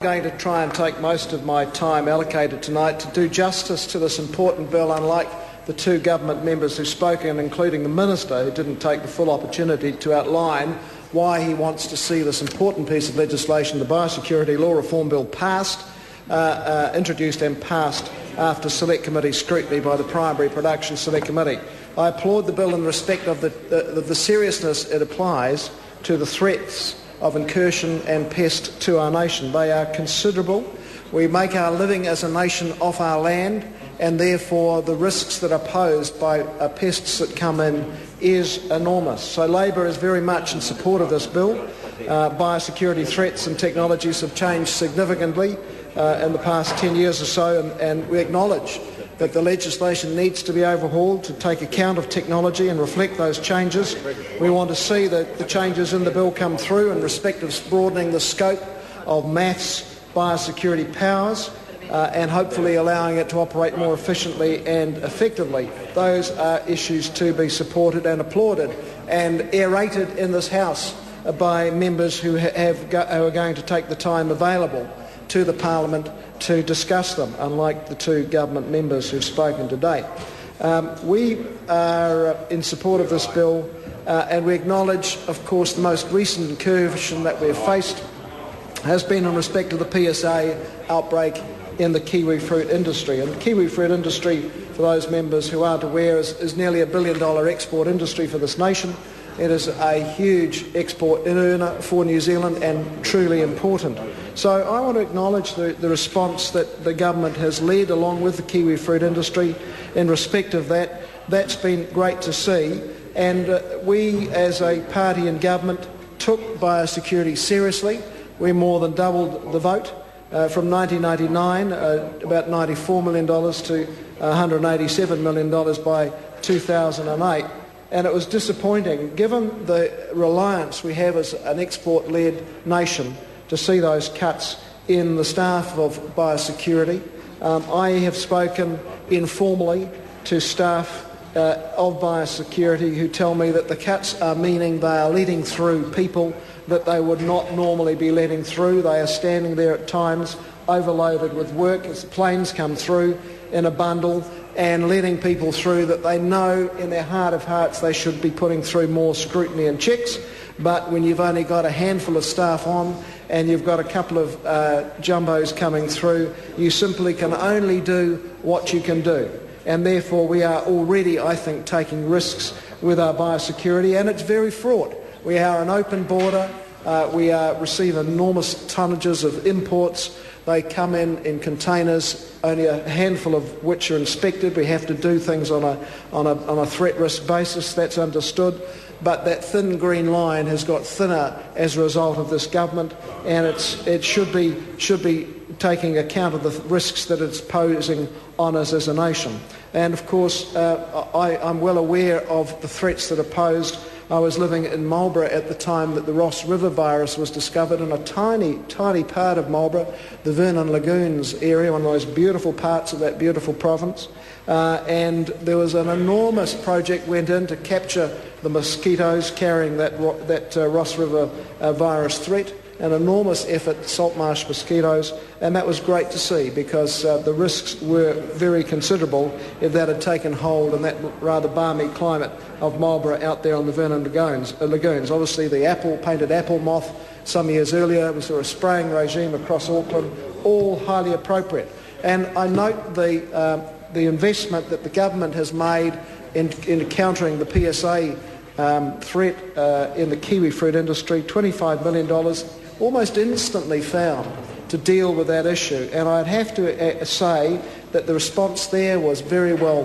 I'm going to try and take most of my time allocated tonight to do justice to this important bill, unlike the two government members who spoke, and including the Minister, who didn't take the full opportunity to outline why he wants to see this important piece of legislation, the Biosecurity Law Reform Bill, introduced and passed after Select Committee scrutiny by the Primary Production Select Committee. I applaud the bill in respect of the seriousness it applies to the threats of incursion and pest to our nation. They are considerable. We make our living as a nation off our land, and therefore the risks that are posed by pests that come in is enormous. So Labor is very much in support of this bill. Biosecurity threats and technologies have changed significantly in the past 10 years or so, and we acknowledge that the legislation needs to be overhauled to take account of technology and reflect those changes. We want to see the changes in the bill come through in respect of broadening the scope of MAF's biosecurity powers and hopefully allowing it to operate more efficiently and effectively. Those are issues to be supported and applauded and aerated in this House by members who are going to take the time available to the Parliament to discuss them, unlike the two government members who've spoken today. We are in support of this bill and we acknowledge, of course, the most recent incursion that we've faced has been in respect to the PSA outbreak in the kiwi fruit industry. And the kiwi fruit industry, for those members who aren't aware, is nearly $1 billion export industry for this nation. It is a huge export earner for New Zealand and truly important. So I want to acknowledge the response that the government has led along with the kiwi fruit industry in respect of that. That's been great to see. And we as a party in government took biosecurity seriously. We more than doubled the vote from 1999, about $94 million to $187 million by 2008. And it was disappointing, given the reliance we have as an export-led nation, to see those cuts in the staff of biosecurity. I have spoken informally to staff of biosecurity who tell me that the cuts are meaning they are letting through people that they would not normally be letting through. They are standing there at times overloaded with work as planes come through in a bundle and letting people through that they know in their heart of hearts they should be putting through more scrutiny and checks. But when you've only got a handful of staff on and you've got a couple of jumbos coming through, you simply can only do what you can do. And therefore we are already, I think, taking risks with our biosecurity, and it's very fraught. We are an open border. We receive enormous tonnages of imports. They come in containers, only a handful of which are inspected. We have to do things on a threat risk basis. That's understood. But that thin green line has got thinner as a result of this government, and it should be taking account of the risks that it's posing on us as a nation. And of course, I'm well aware of the threats that are posed. I was living in Marlborough at the time that the Ross River virus was discovered in a tiny, tiny part of Marlborough, the Vernon Lagoons area, one of those beautiful parts of that beautiful province. And there was an enormous project went in to capture the mosquitoes carrying that Ross River virus threat, an enormous effort, salt marsh mosquitoes, and that was great to see because the risks were very considerable if that had taken hold in that rather balmy climate of Marlborough out there on the Vernon Lagoons. Obviously the painted apple moth some years earlier, we saw a spraying regime across Auckland, all highly appropriate. And I note the investment that the government has made in countering the PSA threat in the kiwi fruit industry, $25 million, almost instantly found to deal with that issue. And I'd have to say that the response there was very well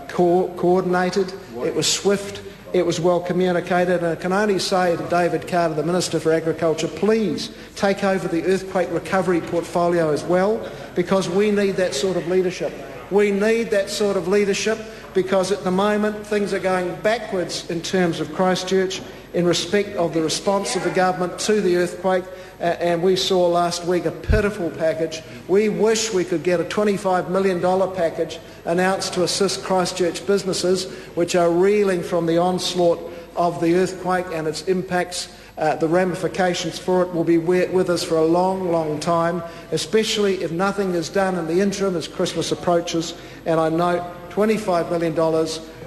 coordinated, it was swift, it was well communicated, and I can only say to David Carter, the Minister for Agriculture, please take over the earthquake recovery portfolio as well, because we need that sort of leadership. We need that sort of leadership because at the moment things are going backwards in terms of Christchurch in respect of the response of the government to the earthquake, and we saw last week a pitiful package. We wish we could get a $25 million package announced to assist Christchurch businesses which are reeling from the onslaught of the earthquake and its impacts the ramifications for it will be with us for a long, long time, especially if nothing is done in the interim as Christmas approaches. And I note $25 million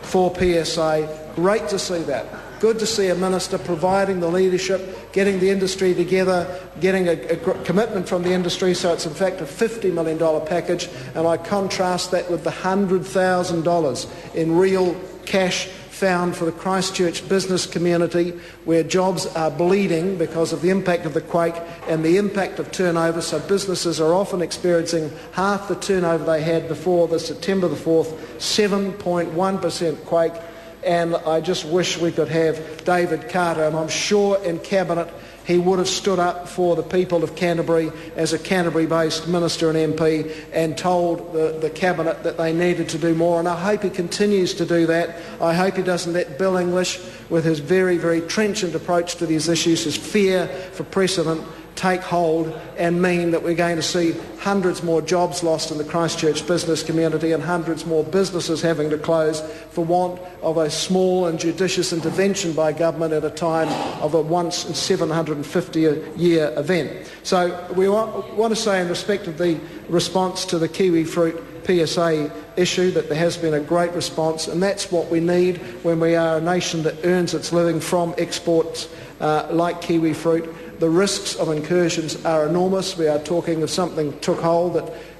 for PSA. Great to see that. Good to see a minister providing the leadership, getting the industry together, getting a commitment from the industry, so it's in fact a $50 million package, and I contrast that with the $100,000 in real cash found for the Christchurch business community, where jobs are bleeding because of the impact of the quake and the impact of turnover. So businesses are often experiencing half the turnover they had before the September the 4th, 7.1% quake. And I just wish we could have David Carter, and I'm sure in Cabinet he would have stood up for the people of Canterbury as a Canterbury-based minister and MP and told the Cabinet that they needed to do more. And I hope he continues to do that. I hope he doesn't let Bill English, with his very, very trenchant approach to these issues, his fear for precedent, take hold and mean that we're going to see hundreds more jobs lost in the Christchurch business community and hundreds more businesses having to close for want of a small and judicious intervention by government at a time of a once in 750-year event. So we want to say, in respect of the response to the kiwi fruit PSA issue, that there has been a great response, and that's what we need when we are a nation that earns its living from exports like kiwi fruit. The risks of incursions are enormous. We are talking of something took hold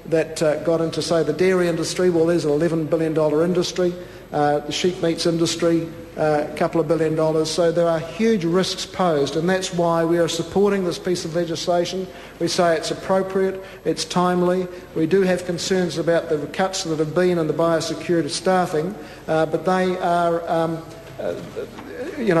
that got into, say, the dairy industry. Well, there's an $11 billion industry. The sheep meats industry, a couple of $1 billion. So there are huge risks posed, and that's why we are supporting this piece of legislation. We say it's appropriate, it's timely. We do have concerns about the cuts that have been in the biosecurity staffing, but they are...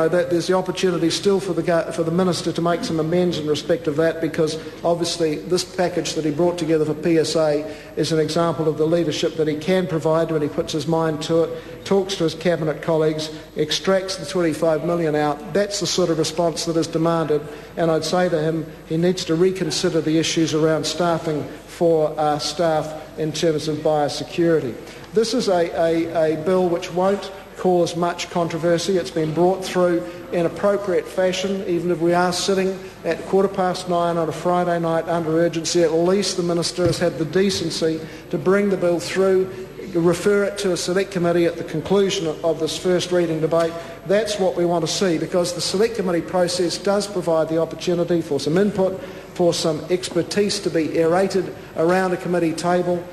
there's the opportunity still for the minister to make some amends in respect of that, because obviously this package that he brought together for PSA is an example of the leadership that he can provide when he puts his mind to it, talks to his cabinet colleagues, extracts the $25 million out. That's the sort of response that is demanded, and I'd say to him he needs to reconsider the issues around staffing for our staff in terms of biosecurity. This is a bill which won't cause much controversy. It's been brought through in appropriate fashion. Even if we are sitting at 9:15 on a Friday night under urgency, at least the minister has had the decency to bring the bill through, refer it to a select committee at the conclusion of this first reading debate. That's what we want to see, because the select committee process does provide the opportunity for some input, for some expertise to be aerated around a committee table,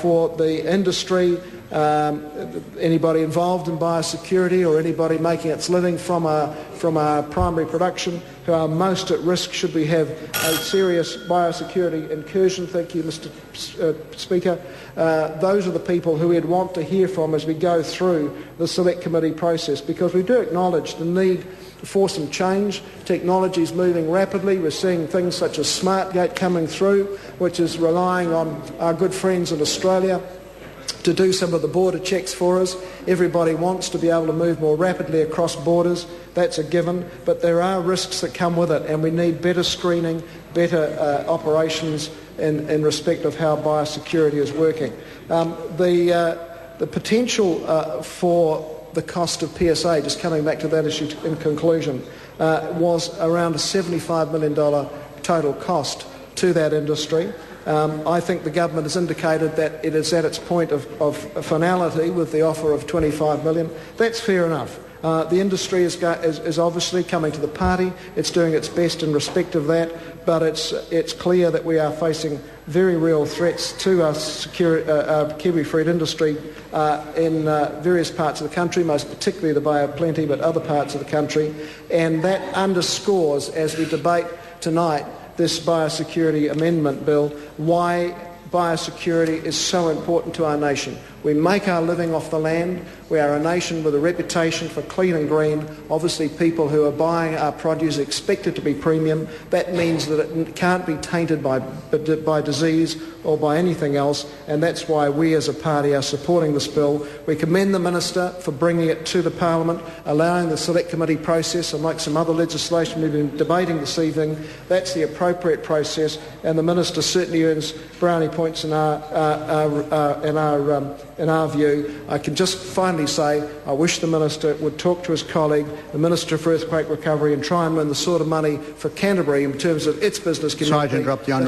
for the industry, anybody involved in biosecurity or anybody making its living from our primary production who are most at risk should we have a serious biosecurity incursion. Thank you, Mr. Speaker. Those are the people who we'd want to hear from as we go through the select committee process, because we do acknowledge the need for some change. Technology is moving rapidly. We're seeing things such as SmartGate coming through, which is relying on our good friends in Australia to do some of the border checks for us. Everybody wants to be able to move more rapidly across borders. That's a given. But there are risks that come with it, and we need better screening, better operations in respect of how biosecurity is working. The potential for the cost of PSA, just coming back to that issue in conclusion, was around a $75 million total cost to that industry. I think the government has indicated that it is at its point of finality with the offer of $25 million. That's fair enough. The industry is obviously coming to the party. It's doing its best in respect of that, but it's clear that we are facing very real threats to our kiwi fruit industry in various parts of the country, most particularly the Bay of Plenty, but other parts of the country. And that underscores, as we debate tonight, this biosecurity amendment bill, why biosecurity is so important to our nation. We make our living off the land. We are a nation with a reputation for clean and green. Obviously, people who are buying our produce expect it to be premium. That means that it can't be tainted by disease or by anything else, and that's why we as a party are supporting this bill. We commend the Minister for bringing it to the Parliament, allowing the Select Committee process, and like some other legislation we've been debating this evening, that's the appropriate process, and the Minister certainly earns brownie points in our in our view. I can just finally say I wish the Minister would talk to his colleague, the Minister for Earthquake Recovery, and try and win the sort of money for Canterbury in terms of its business community. Sorry to interrupt the Honourable